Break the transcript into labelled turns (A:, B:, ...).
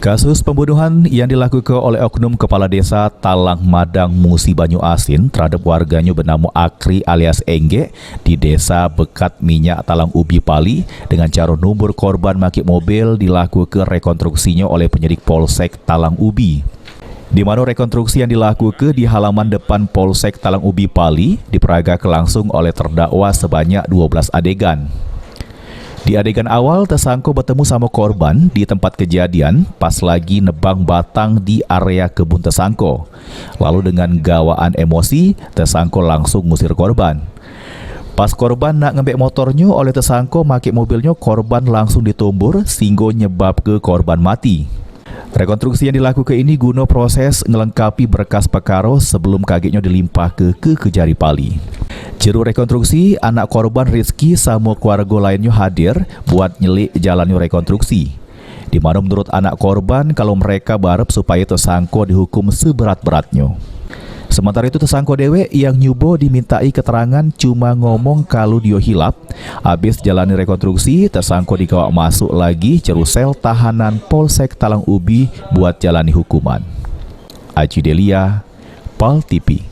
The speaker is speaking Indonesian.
A: Kasus pembunuhan yang dilakukan oleh oknum kepala desa Talang Madang Musi Banyu Asin terhadap warganya bernama Akri alias Engge di desa Bekat Minyak Talang Ubi Pali dengan cara nombor korban maki mobil dilakukan rekonstruksinya oleh penyidik Polsek Talang Ubi. Di mana rekonstruksi yang dilakukan di halaman depan Polsek Talang Ubi Pali diperagakan langsung oleh terdakwa sebanyak 12 adegan. Di adegan awal, tersangka bertemu sama korban di tempat kejadian pas lagi nebang batang di area kebun tersangka. Lalu dengan gawaan emosi, tersangka langsung ngusir korban. Pas korban nak ngembek motornya oleh tersangka make mobilnya, korban langsung ditumbur sehingga nyebab ke korban mati. Rekonstruksi yang dilakukan ini guna proses melengkapi berkas perkara sebelum kagetnya dilimpah ke Kejari Pali. Juru rekonstruksi, anak korban Rizky sama keluarga lainnya hadir buat nyelik jalannya rekonstruksi. Di mana menurut anak korban kalau mereka berharap supaya tersangka dihukum seberat-beratnya. Sementara itu tersangka dewe yang nyubo dimintai keterangan cuma ngomong kalau dia hilap. Habis jalani rekonstruksi, tersangka dibawa masuk lagi ceru sel tahanan Polsek Talang Ubi buat jalani hukuman. Aji Delia, PAL TV.